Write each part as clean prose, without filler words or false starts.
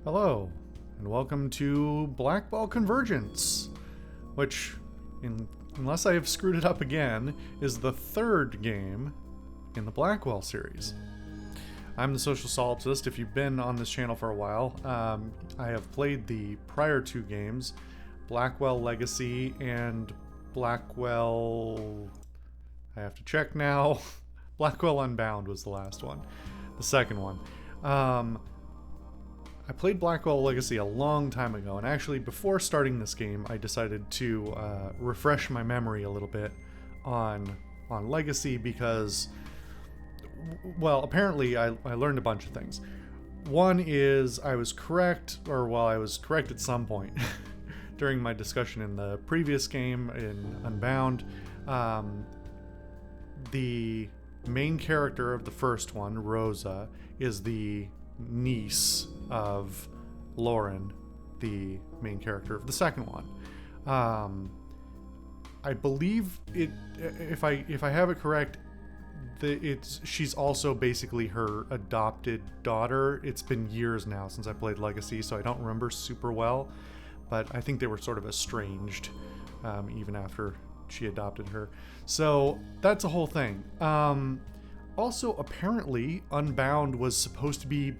Hello, and welcome to Blackwell Convergence, which, unless I have screwed it up again, is the third game in the Blackwell series. I'm the Social Solipsist. If you've been on this channel for a while, I have played the prior two games, Blackwell Legacy and Blackwell... I have to check now. Blackwell Unbound was the last one. The second one. I played Blackwell Legacy a long time ago, and actually before starting this game I decided to refresh my memory a little bit on Legacy because, well, apparently I learned a bunch of things. One is I was correct, or well, I was correct at some point during my discussion in the previous game in Unbound. The main character of the first one, Rosa, is the niece of Lauren, the main character of the second one. I believe it, if I have it correct, she's also basically her adopted daughter. It's been years now since I played Legacy, so I don't remember super well, but I think they were sort of estranged even after she adopted her. So that's a whole thing. Also, apparently, Unbound was supposed to be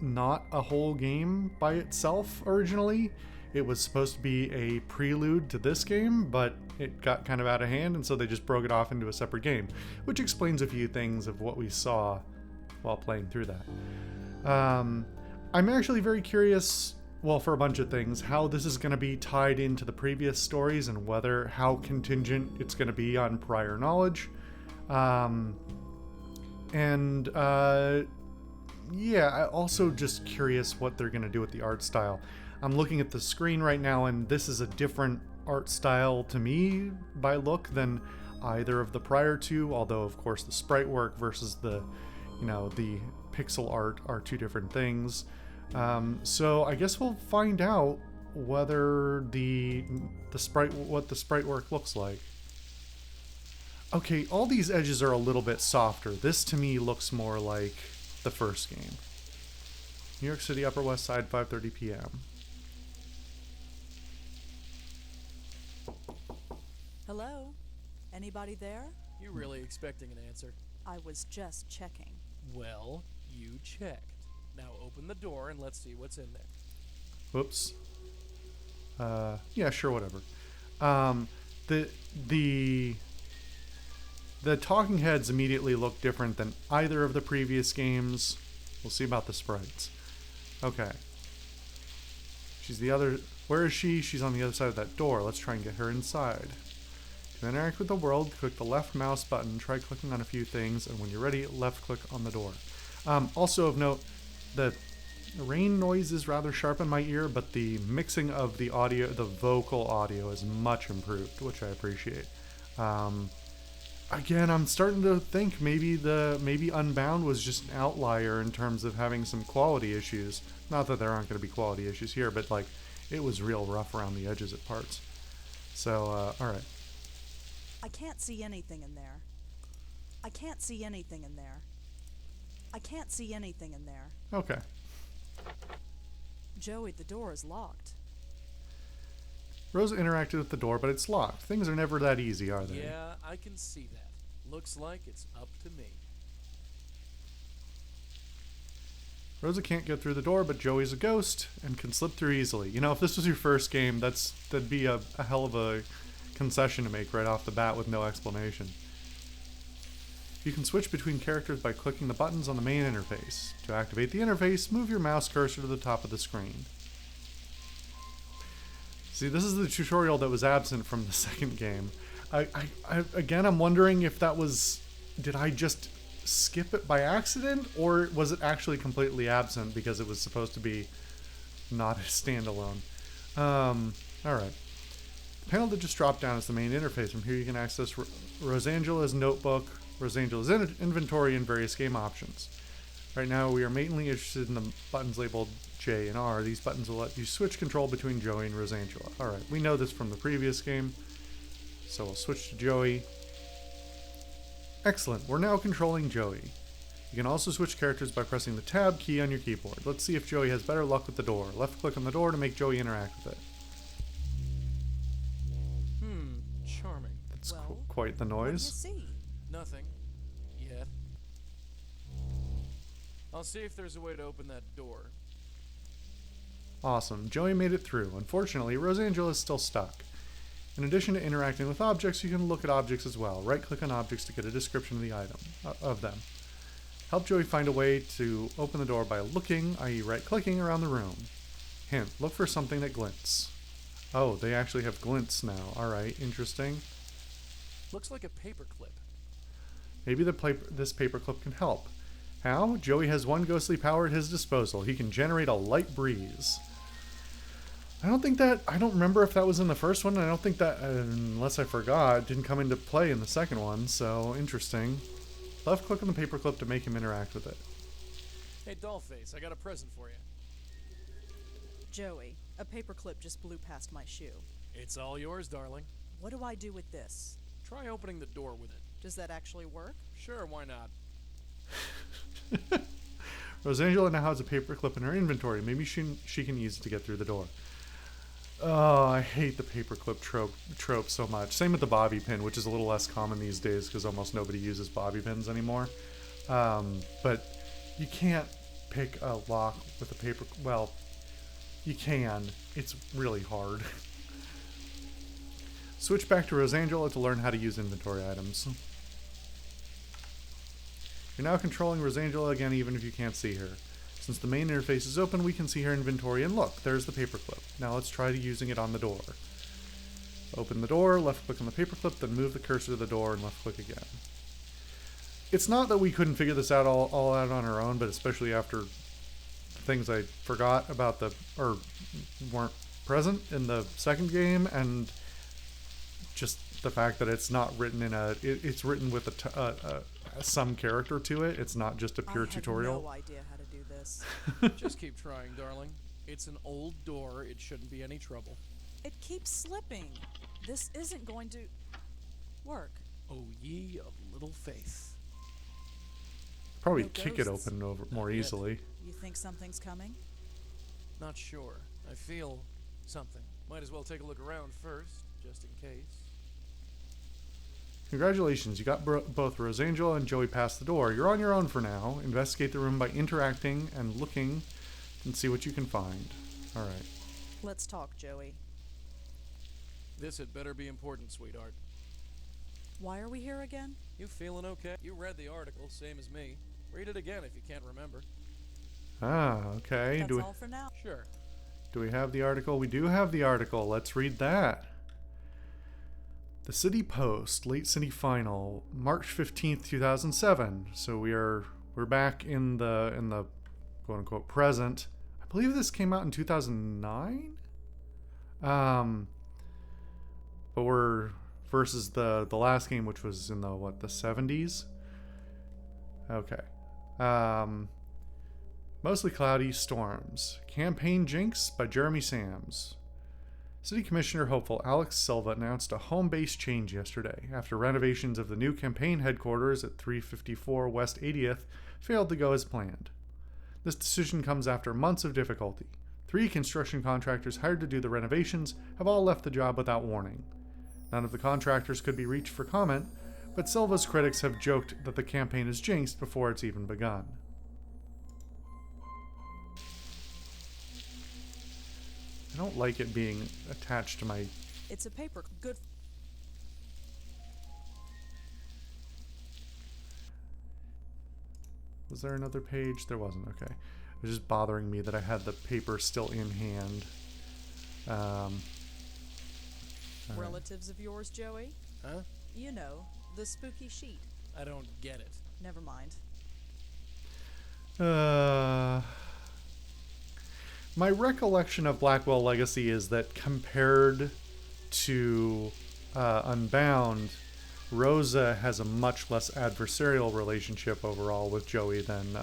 not a whole game by itself originally. It was supposed to be a prelude to this game, but it got kind of out of hand, and so they just broke it off into a separate game, which explains a few things of what we saw while playing through that. I'm actually very curious, well, for a bunch of things, how this is going to be tied into the previous stories and how contingent it's going to be on prior knowledge. Yeah, I'm also just curious what they're going to do with the art style. I'm looking at the screen right now, and this is a different art style to me by look than either of the prior two, although of course the sprite work versus the pixel art are two different things. So I guess we'll find out whether what the sprite work looks like. Okay, all these edges are a little bit softer. This to me looks more like the first game. New York City, Upper West Side, 5:30 p.m. Hello? Anybody there? You really expecting an answer? I was just checking. Well, you checked. Now open the door and let's see what's in there. Whoops. Yeah, sure, whatever. The talking heads immediately look different than either of the previous games. We'll see about the sprites. Okay. Where is she? She's on the other side of that door. Let's try and get her inside. To interact with the world, click the left mouse button, try clicking on a few things, and when you're ready, left click on the door. Also of note, the rain noise is rather sharp in my ear, but the mixing of the audio, the vocal audio, is much improved, which I appreciate. Again, I'm starting to think maybe Unbound was just an outlier in terms of having some quality issues. Not that there aren't going to be quality issues here, but like it was real rough around the edges at parts. So, all right. I can't see anything in there. I can't see anything in there. I can't see anything in there. Okay. Joey, the door is locked. Rosa interacted with the door, but it's locked. Things are never that easy, are they? Yeah, I can see that. Looks like it's up to me. Rosa can't get through the door, but Joey's a ghost and can slip through easily. You know, if this was your first game, that'd be a hell of a concession to make right off the bat with no explanation. You can switch between characters by clicking the buttons on the main interface. To activate the interface, move your mouse cursor to the top of the screen. See, this is the tutorial that was absent from the second game. Again, I'm wondering if that was... Did I just skip it by accident? Or was it actually completely absent because it was supposed to be not a standalone? Alright. The panel that just dropped down is the main interface. From here you can access Rosangela's notebook, Rosangela's inventory, and various game options. Right now we are mainly interested in the buttons labeled J and R. These buttons will let you switch control between Joey and Rosangela. Alright, we know this from the previous game, so we'll switch to Joey. Excellent, we're now controlling Joey. You can also switch characters by pressing the tab key on your keyboard. Let's see if Joey has better luck with the door. Left click on the door to make Joey interact with it. Charming. That's Well, quite the What do you noise. see? Nothing. Yet. I'll see if there's a way to open that door. Awesome. Joey made it through. Unfortunately, Rosangela is still stuck. In addition to interacting with objects, you can look at objects as well. Right-click on objects to get a description of the item of them. Help Joey find a way to open the door by looking, i.e. right-clicking, around the room. Hint, look for something that glints. Oh, they actually have glints now. Alright, interesting. Looks like a paperclip. Maybe this paperclip can help. How? Joey has one ghostly power at his disposal. He can generate a light breeze. I don't remember if that was in the first one. I don't think that, unless I forgot, didn't come into play in the second one, so interesting. Left click on the paperclip to make him interact with it. Hey, Dollface, I got a present for you. Joey, a paperclip just blew past my shoe. It's all yours, darling. What do I do with this? Try opening the door with it. Does that actually work? Sure, why not? Rosangela now has a paperclip in her inventory. Maybe she can use it to get through the door. Oh, I hate the paperclip trope so much. Same with the bobby pin, which is a little less common these days because almost nobody uses bobby pins anymore. But you can't pick a lock with a paper... Well, you can. It's really hard. Switch back to Rosangela to learn how to use inventory items. You're now controlling Rosangela again even if you can't see her. Since the main interface is open, we can see her inventory, and look, there's the paperclip. Now let's try using it on the door. Open the door, left click on the paperclip, then move the cursor to the door and left click again. It's not that we couldn't figure this out all out on our own, but especially after things I forgot about or weren't present in the second game, and just the fact that it's not written in it's written with some character to it. It's not just a pure tutorial. I have no idea how to do this. Just keep trying, darling. It's an old door. It shouldn't be any trouble. It keeps slipping. This isn't going to work. Oh, ye of little faith. Probably No kick it ghosts. open more Not yet. easily. You think something's coming? Not sure. I feel something. Might as well take a look around first, just in case. Congratulations, you got both Rosangela and Joey past the door. You're on your own for now. Investigate the room by interacting and looking and see what you can find. Alright. Let's talk, Joey. This had better be important, sweetheart. Why are we here again? You feeling okay? You read the article, same as me. Read it again if you can't remember. Ah, okay. That's all for now. Sure. Do we have the article? We do have the article. Let's read that. The City Post, late city final, March 15th, 2007. So we're back in the quote unquote present. I believe this came out in 2009. But we're versus the last game, which was in the 70s. Okay. Mostly cloudy storms. Campaign Jinx by Jeremy Sams. City Commissioner hopeful Alex Silva announced a home-based change yesterday after renovations of the new campaign headquarters at 354 West 80th failed to go as planned. This decision comes after months of difficulty. 3 construction contractors hired to do the renovations have all left the job without warning. None of the contractors could be reached for comment, but Silva's critics have joked that the campaign is jinxed before it's even begun. I don't like it being attached to my... It's a paper. Good. Was there another page? There wasn't. Okay. It was just bothering me that I had the paper still in hand. All right. Relatives of yours, Joey? Huh? You know, the spooky sheet. I don't get it. Never mind. My recollection of Blackwell Legacy is that compared to Unbound, Rosa has a much less adversarial relationship overall with Joey than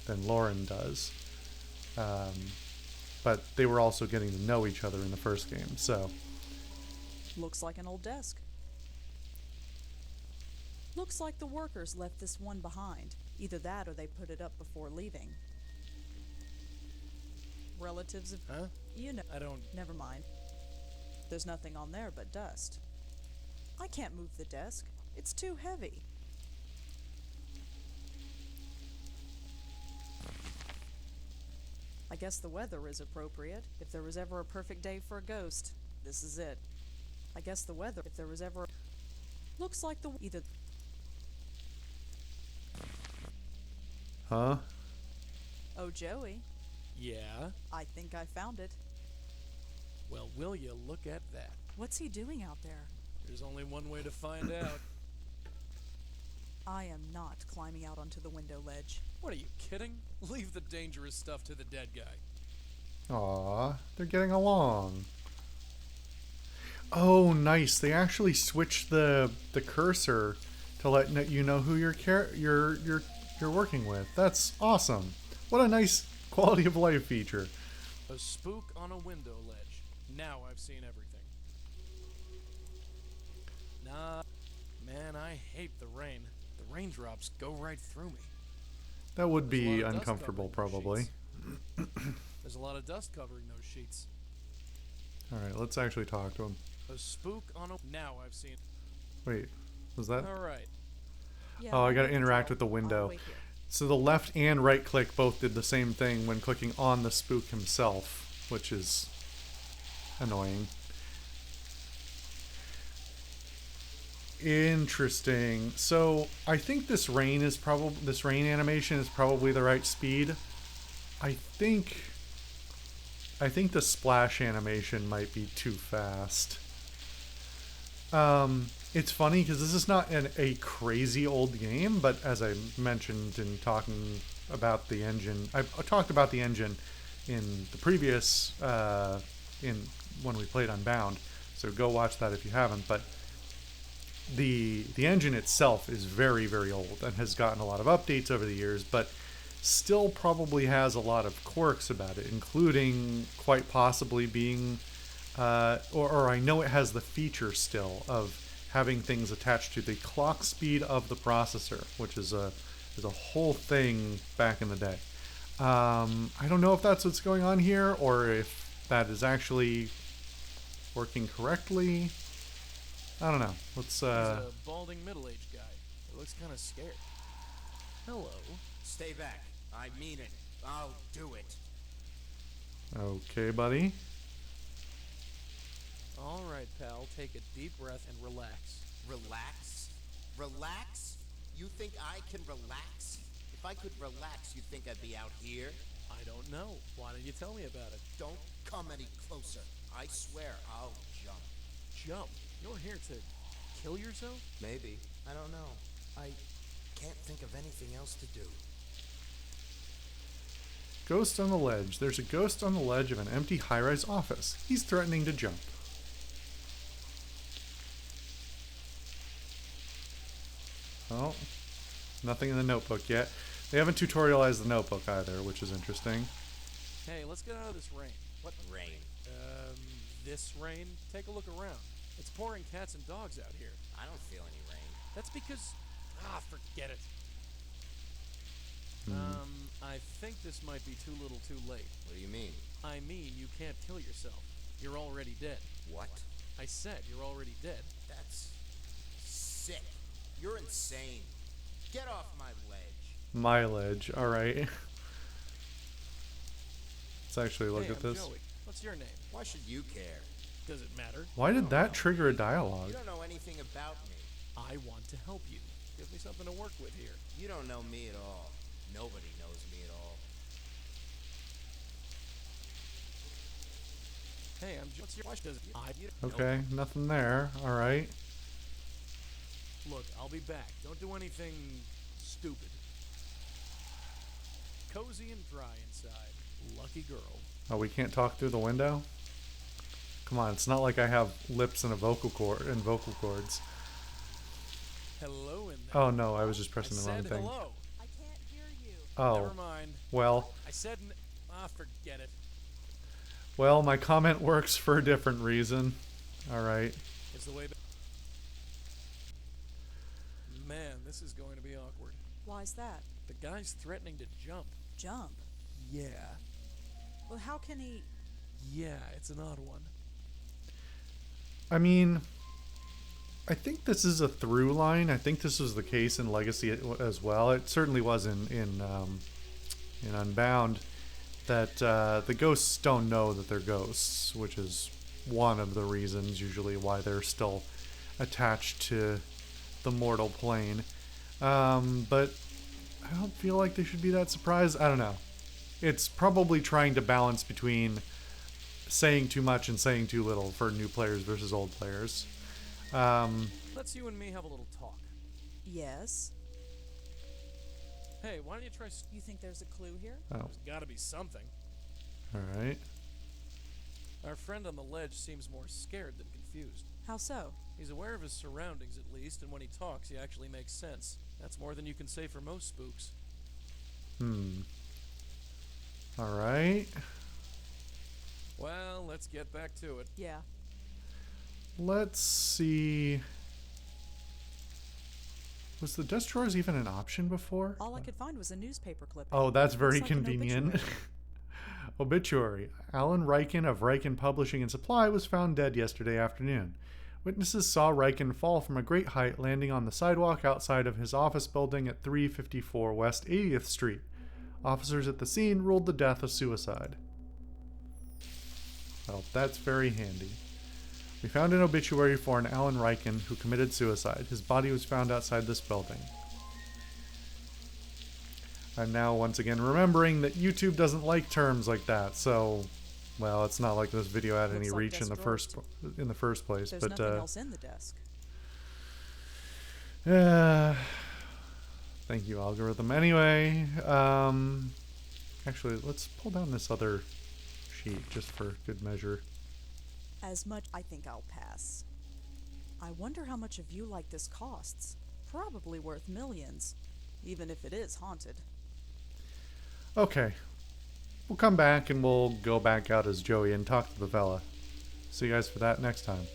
Lauren does. But they were also getting to know each other in the first game, so... Looks like an old desk. Looks like the workers left this one behind. Either that or they put it up before leaving. Relatives of... Huh? You know... I don't... Never mind. There's nothing on there but dust. I can't move the desk. It's too heavy. I guess the weather is appropriate. If there was ever a perfect day for a ghost, this is it. I guess the weather, if there was ever... Looks like the... Either... Huh? Oh, Joey, Yeah? I think I found it. Well, will you look at that? What's he doing out there? There's only one way to find out. I am not climbing out onto the window ledge. What, are you kidding? Leave the dangerous stuff to the dead guy. Aw, they're getting along. Oh, nice. They actually switched the cursor to let you know who you're working with. That's awesome. What a nice quality of life feature. A spook on a window ledge. Now I've seen everything. Nah, man, I hate the rain. The raindrops go right through me. That would There's a be lot of dust uncomfortable, covering those probably. sheets. There's a lot of dust covering those sheets. All right, let's actually talk to him. A spook on a... Now I've seen... Wait, was that? All right. Yeah, Oh, I gotta can interact tell. with the I'll window. wait here. So the left and right click both did the same thing when clicking on the spook himself, which is annoying. Interesting. So I think this rain animation is probably the right speed. I think the splash animation might be too fast. It's funny because this is not a crazy old game, but as I mentioned in talking about the engine, I talked about the engine in the previous when we played Unbound. So go watch that if you haven't. But the engine itself is very, very old and has gotten a lot of updates over the years, but still probably has a lot of quirks about it, including quite possibly being, or I know it has the feature still of having things attached to the clock speed of the processor, which is a whole thing back in the day. I don't know if that's what's going on here or if that is actually working correctly. I don't know. Let's He's a balding middle-aged guy. He looks kind of scared. Hello. Stay back. I mean it. I'll do it. Okay, buddy. All right, pal. Take a deep breath and relax. Relax? Relax? You think I can relax? If I could relax, you think I'd be out here? I don't know. Why don't you tell me about it? Don't come any closer. I swear I'll jump. Jump. You're here to kill yourself? Maybe. I don't know. I can't think of anything else to do. Ghost on the ledge. There's a ghost on the ledge of an empty high-rise office. He's threatening to jump. Oh, nothing in the notebook yet. They haven't tutorialized the notebook either, which is interesting. Hey, let's get out of this rain. What rain? This rain? Take a look around. It's pouring cats and dogs out here. I don't feel any rain. That's because... forget it. I think this might be too little too late. What do you mean? I mean, you can't kill yourself. You're already dead. What? I said you're already dead. That's sick. You're insane. Get off my ledge. My ledge. All right. Let's actually look Hey, at I'm this. Joey. What's your name? Why should you care? Does it matter? Why did that trigger a dialogue? You don't know anything about me. I want to help you. Give me something to work with here. You don't know me at all. Nobody knows me at all. Hey, I'm What's your question? Okay, nothing there. All right. Look, I'll be back. Don't do anything stupid. Cozy and dry inside. Lucky girl. Oh, we can't talk through the window? Come on, it's not like I have lips and a vocal cord and vocal cords. Hello in there. Oh no, I was just I pressing the wrong said thing. hello. I can't hear you. Oh, Never mind. well, I said forget it. well, my comment works for a different reason. All right. It's the way back. Man, this is going to be awkward. Why's that? The guy's threatening to jump. Jump? Yeah. Well, how can he... Yeah, it's an odd one. I mean, I think this is a through line. I think this was the case in Legacy as well. It certainly was in Unbound, that the ghosts don't know that they're ghosts, which is one of the reasons usually why they're still attached to the mortal plane. But I don't feel like they should be that surprised. I don't know. It's probably trying to balance between saying too much and saying too little for new players versus old players. Let's you and me have a little talk. Yes? Hey, why don't you try... You think there's a clue here? Oh, There's gotta be something. all right. Our friend on the ledge seems more scared than confused. How so? He's aware of his surroundings, at least, and when he talks, he actually makes sense. That's more than you can say for most spooks. All right. Well, let's get back to it. Yeah. Let's see. Was the desk drawers even an option before? All I could find was a newspaper clipping. Oh, that's very Looks like an convenient. obituary. Obituary. Alan Riken of Riken Publishing and Supply was found dead yesterday afternoon. Witnesses saw Riken fall from a great height, landing on the sidewalk outside of his office building at 354 West 80th Street. Officers at the scene ruled the death a suicide. Well, that's very handy. We found an obituary for an Alan Riken who committed suicide. His body was found outside this building. I'm now once again remembering that YouTube doesn't like terms like that, so, well, it's not like this video had any Looks like reach in desk the first place. There's but nothing else in the desk. thank you, algorithm. Anyway, actually, let's pull down this other sheet just for good measure. As much, I think I'll pass. I wonder how much a view like this costs. Probably worth millions, even if it is haunted. Okay. We'll come back and we'll go back out as Joey and talk to the fella. See you guys for that next time.